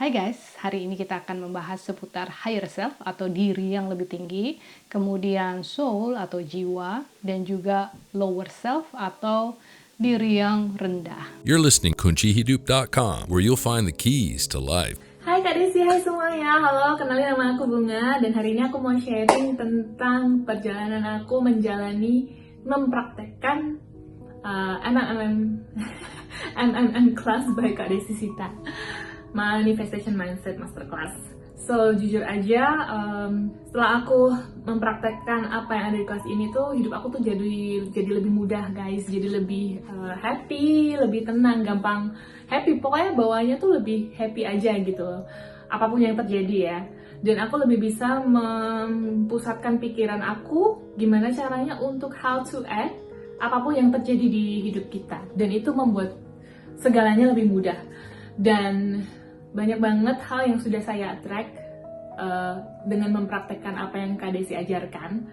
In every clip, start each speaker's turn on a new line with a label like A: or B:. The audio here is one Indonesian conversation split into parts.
A: Hai guys, hari ini kita akan membahas seputar higher self atau diri yang lebih tinggi, kemudian soul atau jiwa, dan juga lower self atau diri yang rendah.
B: You're listening kuncihidup.com, where you'll find the keys to life.
C: Hai Kak Desi, hai semuanya. Halo, kenalin nama aku Bunga dan hari ini aku mau sharing tentang perjalanan aku mempraktekkan MMM class by Kak Desi Sita, Manifestation Mindset Masterclass. So, jujur aja, setelah aku mempraktekkan apa yang ada di kelas ini tuh, hidup aku tuh jadi lebih mudah guys, jadi lebih happy, lebih tenang, gampang happy. Pokoknya bawahnya tuh lebih happy aja gitu loh, apapun yang terjadi ya. Dan aku lebih bisa mempusatkan pikiran aku, gimana caranya untuk how to act, apapun yang terjadi di hidup kita. Dan itu membuat segalanya lebih mudah. Dan banyak banget hal yang sudah saya attract dengan mempraktekkan apa yang Kak Desi ajarkan.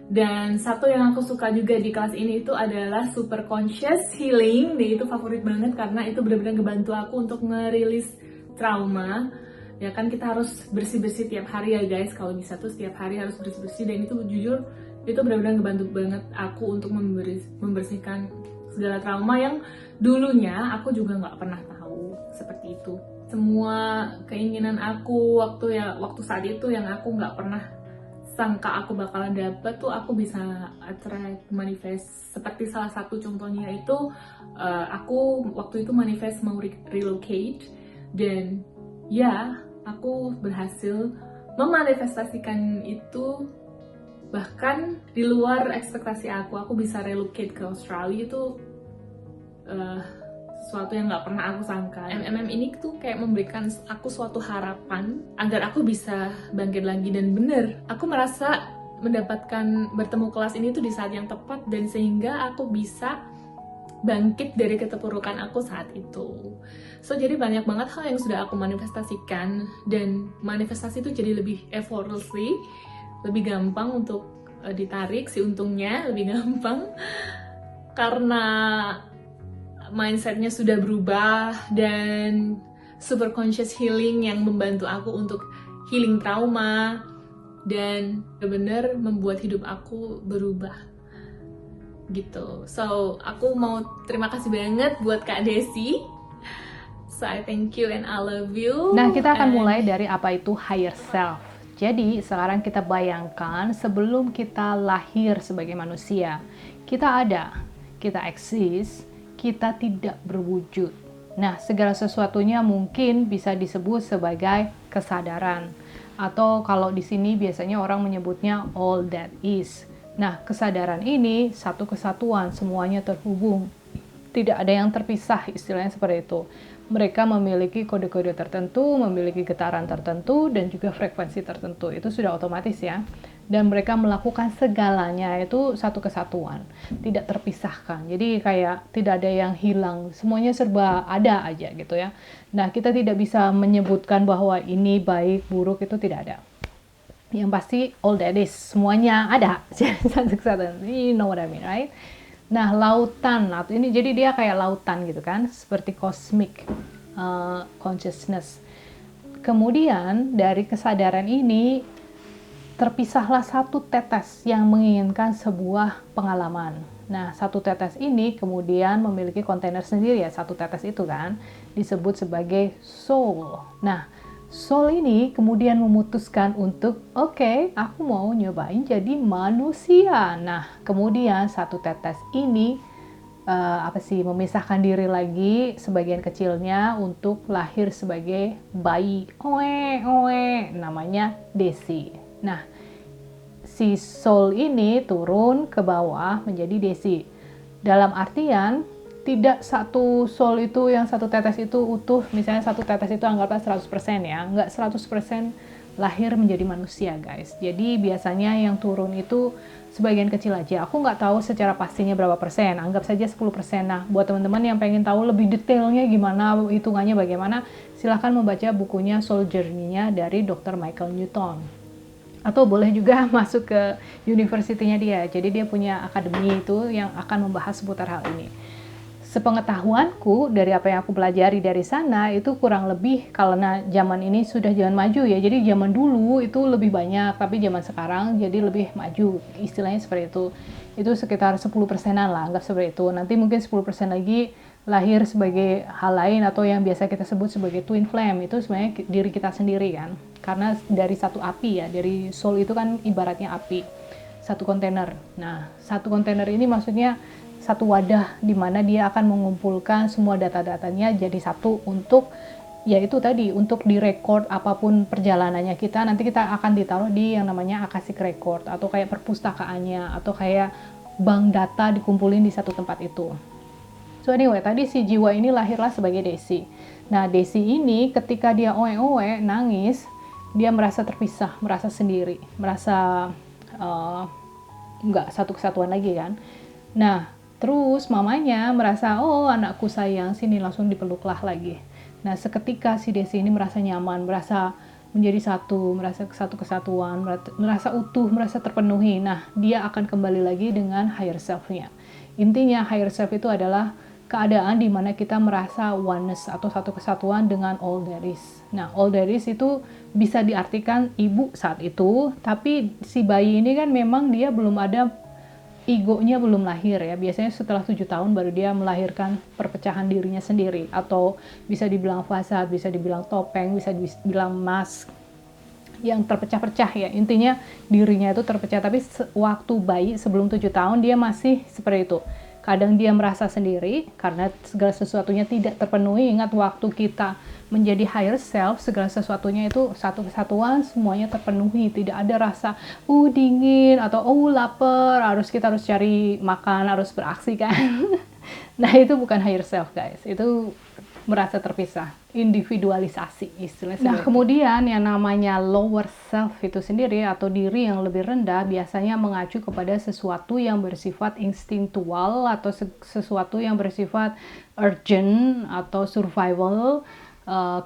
C: Dan satu yang aku suka juga di kelas ini itu adalah super conscious healing. Dan itu favorit banget karena itu benar-benar ngebantu aku untuk ngerilis trauma. Ya kan kita harus bersih-bersih tiap hari ya guys. Kalau bisa tuh setiap hari harus bersih-bersih. Dan itu jujur itu benar-benar ngebantu banget aku untuk membersihkan segala trauma yang dulunya aku juga nggak pernah tahu seperti itu. Semua keinginan aku waktu saat itu yang aku nggak pernah sangka aku bakalan dapet tuh aku bisa attract, manifest. Seperti salah satu contohnya itu aku waktu itu manifest mau relocate, dan ya aku berhasil memanifestasikan itu. Bahkan di luar ekspektasi aku bisa relocate ke Australia. Itu sesuatu yang nggak pernah aku sangka. MMM ini tuh kayak memberikan aku suatu harapan agar aku bisa bangkit lagi. Dan bener, aku merasa mendapatkan bertemu kelas ini tuh di saat yang tepat, dan sehingga aku bisa bangkit dari keterpurukan aku saat itu. So jadi banyak banget hal yang sudah aku manifestasikan, dan manifestasi itu jadi lebih effortlessly, lebih gampang untuk ditarik si untungnya, lebih gampang karena mindsetnya sudah berubah. Dan super conscious healing yang membantu aku untuk healing trauma, dan benar-benar membuat hidup aku berubah gitu. So aku mau terima kasih banget buat Kak Desi. So I thank you and I love you.
A: Nah, kita akan mulai dari apa itu higher self. Jadi sekarang kita bayangkan sebelum kita lahir sebagai manusia, kita ada, kita eksis, kita tidak berwujud. Nah, segala sesuatunya mungkin bisa disebut sebagai kesadaran, atau kalau di sini biasanya orang menyebutnya all that is. Nah, kesadaran ini satu kesatuan, semuanya terhubung. Tidak ada yang terpisah, istilahnya seperti itu. Mereka memiliki kode-kode tertentu, memiliki getaran tertentu, dan juga frekuensi tertentu. Itu sudah otomatis ya. Dan mereka melakukan segalanya itu satu kesatuan, tidak terpisahkan. Jadi kayak tidak ada yang hilang, semuanya serba ada aja gitu ya. Nah, kita tidak bisa menyebutkan bahwa ini baik, buruk, itu tidak ada. Yang pasti all that is, semuanya ada, satu kesatuan. You know what I mean, right? Nah, lautan, atau ini jadi dia kayak lautan gitu kan, seperti cosmic consciousness. Kemudian dari kesadaran ini terpisahlah satu tetes yang menginginkan sebuah pengalaman. Nah, satu tetes ini kemudian memiliki kontainer sendiri ya, satu tetes itu kan disebut sebagai soul. Nah, soul ini kemudian memutuskan untuk oke, aku mau nyobain jadi manusia. Nah, kemudian satu tetes ini memisahkan diri lagi sebagian kecilnya untuk lahir sebagai bayi. Namanya Desi. Nah, si soul ini turun ke bawah menjadi Desi. Dalam artian tidak satu soul itu yang satu tetes itu utuh, misalnya satu tetes itu anggaplah 100% ya, nggak 100% lahir menjadi manusia guys. Jadi biasanya yang turun itu sebagian kecil aja. Aku nggak tahu secara pastinya berapa persen, anggap saja 10%. Nah, buat teman-teman yang pengen tahu lebih detailnya gimana, hitungannya bagaimana, silahkan membaca bukunya Soul Journey-nya dari Dr. Michael Newton. Atau boleh juga masuk ke universitinya dia. Jadi dia punya akademi itu yang akan membahas seputar hal ini. sepengetahuanku dari apa yang aku pelajari dari sana itu kurang lebih, karena zaman ini sudah zaman maju ya, jadi zaman dulu itu lebih banyak, tapi zaman sekarang jadi lebih maju, istilahnya seperti itu sekitar 10%-an lah, anggap seperti itu. Nanti mungkin 10% lagi lahir sebagai hal lain atau yang biasa kita sebut sebagai twin flame, itu sebenarnya diri kita sendiri kan, karena dari satu api ya, dari soul itu kan ibaratnya api, satu kontainer. Nah, satu kontainer ini maksudnya satu wadah di mana dia akan mengumpulkan semua data-datanya jadi satu untuk, yaitu tadi, untuk direkord apapun perjalanannya kita, nanti kita akan ditaruh di yang namanya Akashic Record, atau kayak perpustakaannya, atau kayak bank data dikumpulin di satu tempat itu. So anyway, tadi si jiwa ini lahirlah sebagai Desi. Nah, Desi ini ketika dia oe-oe, nangis, dia merasa terpisah, merasa sendiri, merasa nggak satu kesatuan lagi kan. Nah, terus mamanya merasa, oh anakku sayang, sini, langsung dipeluklah lagi. Nah, seketika si Desi ini merasa nyaman, merasa menjadi satu, merasa satu kesatuan, merasa utuh, merasa terpenuhi. Nah, dia akan kembali lagi dengan higher self-nya. Intinya higher self itu adalah keadaan di mana kita merasa oneness atau satu kesatuan dengan all there is. Nah, all there is itu bisa diartikan ibu saat itu, tapi si bayi ini kan memang dia belum ada, egonya belum lahir ya, biasanya setelah 7 tahun baru dia melahirkan perpecahan dirinya sendiri, atau bisa dibilang fasad, bisa dibilang topeng, bisa dibilang mask yang terpecah-pecah ya, intinya dirinya itu terpecah. Tapi waktu bayi sebelum 7 tahun dia masih seperti itu, kadang dia merasa sendiri karena segala sesuatunya tidak terpenuhi. Ingat, waktu kita menjadi higher self, segala sesuatunya itu satu kesatuan, semuanya terpenuhi, tidak ada rasa dingin atau lapar, kita harus cari makan, harus beraksi kan. Nah, itu bukan higher self guys, itu merasa terpisah, individualisasi istilahnya. Nah, kemudian yang namanya lower self itu sendiri atau diri yang lebih rendah biasanya mengacu kepada sesuatu yang bersifat instingtual atau sesuatu yang bersifat urgent atau survival.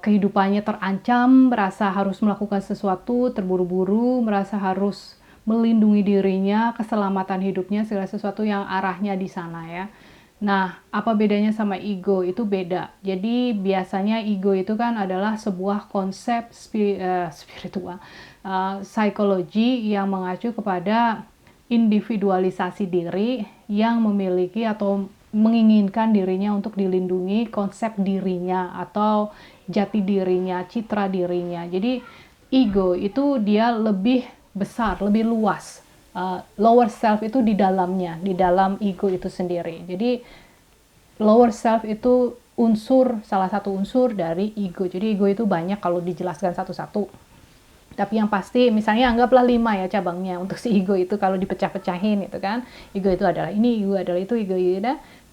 A: Kehidupannya terancam, merasa harus melakukan sesuatu, terburu-buru, merasa harus melindungi dirinya, keselamatan hidupnya, segala sesuatu yang arahnya di sana ya. Nah, apa bedanya sama ego? Itu beda. Jadi biasanya ego itu kan adalah sebuah konsep spiritual, psikologi yang mengacu kepada individualisasi diri yang memiliki atau menginginkan dirinya untuk dilindungi, konsep dirinya atau jati dirinya, citra dirinya. Jadi ego itu dia lebih besar, lebih luas. Lower self itu di dalamnya, di dalam ego itu sendiri. Jadi lower self itu salah satu unsur dari ego. Jadi ego itu banyak kalau dijelaskan satu-satu. Tapi yang pasti, misalnya anggaplah 5 ya cabangnya untuk si ego itu kalau dipecah-pecahin itu kan. Ego itu adalah ini, ego adalah itu, ego itu.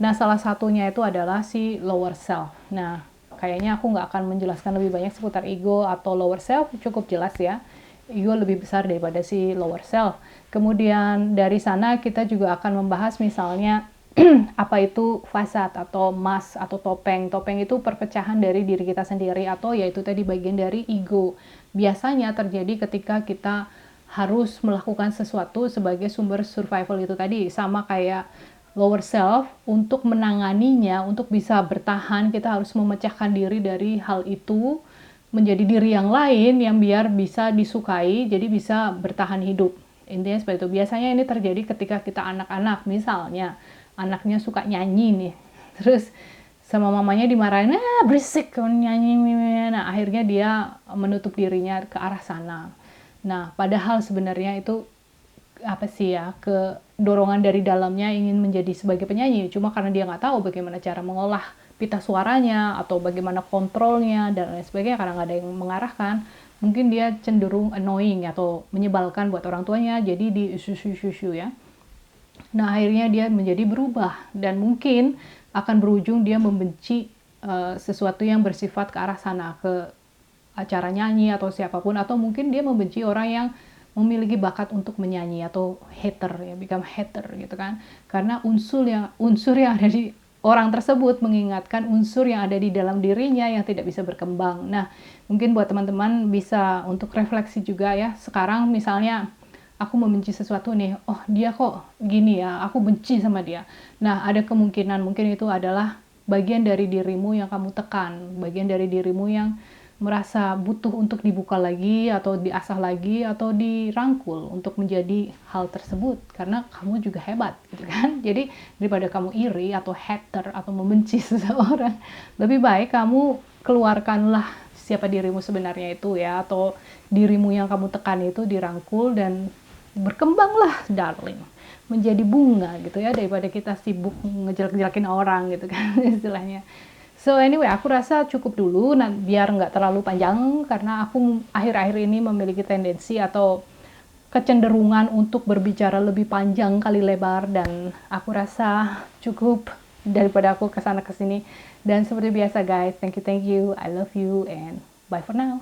A: Nah, salah satunya itu adalah si lower self. Nah, kayaknya aku nggak akan menjelaskan lebih banyak seputar ego atau lower self, cukup jelas ya. Ego lebih besar daripada si lower self. Kemudian dari sana kita juga akan membahas misalnya apa itu fasad atau mask atau topeng. Topeng itu perpecahan dari diri kita sendiri atau yaitu tadi bagian dari ego. Biasanya terjadi ketika kita harus melakukan sesuatu sebagai sumber survival itu tadi, sama kayak lower self. Untuk menanganinya, untuk bisa bertahan, kita harus memecahkan diri dari hal itu menjadi diri yang lain yang biar bisa disukai, jadi bisa bertahan hidup. Intinya seperti itu. Biasanya ini terjadi ketika kita anak-anak, misalnya anaknya suka nyanyi nih, terus sama mamanya dimarahin, berisik nyanyi, nah akhirnya dia menutup dirinya ke arah sana. Nah, padahal sebenarnya itu apa sih ya, ke dorongan dari dalamnya ingin menjadi sebagai penyanyi, cuma karena dia nggak tahu bagaimana cara mengolah pita suaranya atau bagaimana kontrolnya dan lain sebagainya, karena nggak ada yang mengarahkan, mungkin dia cenderung annoying atau menyebalkan buat orang tuanya, jadi di shushu ya. Nah, akhirnya dia menjadi berubah dan mungkin akan berujung dia membenci sesuatu yang bersifat ke arah sana, ke acara nyanyi atau siapapun, atau mungkin dia membenci orang yang memiliki bakat untuk menyanyi atau hater ya, become hater gitu kan, karena unsur yang ada di orang tersebut mengingatkan unsur yang ada di dalam dirinya yang tidak bisa berkembang. Nah, mungkin buat teman-teman bisa untuk refleksi juga ya, sekarang misalnya aku membenci sesuatu nih, oh dia kok gini ya, aku benci sama dia. Nah, ada kemungkinan mungkin itu adalah bagian dari dirimu yang kamu tekan, bagian dari dirimu yang merasa butuh untuk dibuka lagi atau diasah lagi atau dirangkul untuk menjadi hal tersebut, karena kamu juga hebat gitu kan. Jadi daripada kamu iri atau hater atau membenci seseorang, lebih baik kamu keluarkanlah siapa dirimu sebenarnya itu ya, atau dirimu yang kamu tekan itu dirangkul dan berkembanglah darling, menjadi bunga gitu ya, daripada kita sibuk ngejelek-jelekin orang gitu kan istilahnya. So anyway, aku rasa cukup dulu, biar nggak terlalu panjang, karena aku akhir-akhir ini memiliki tendensi atau kecenderungan untuk berbicara lebih panjang kali lebar, dan aku rasa cukup daripada aku kesana kesini. Dan seperti biasa guys, thank you, I love you, and bye for now.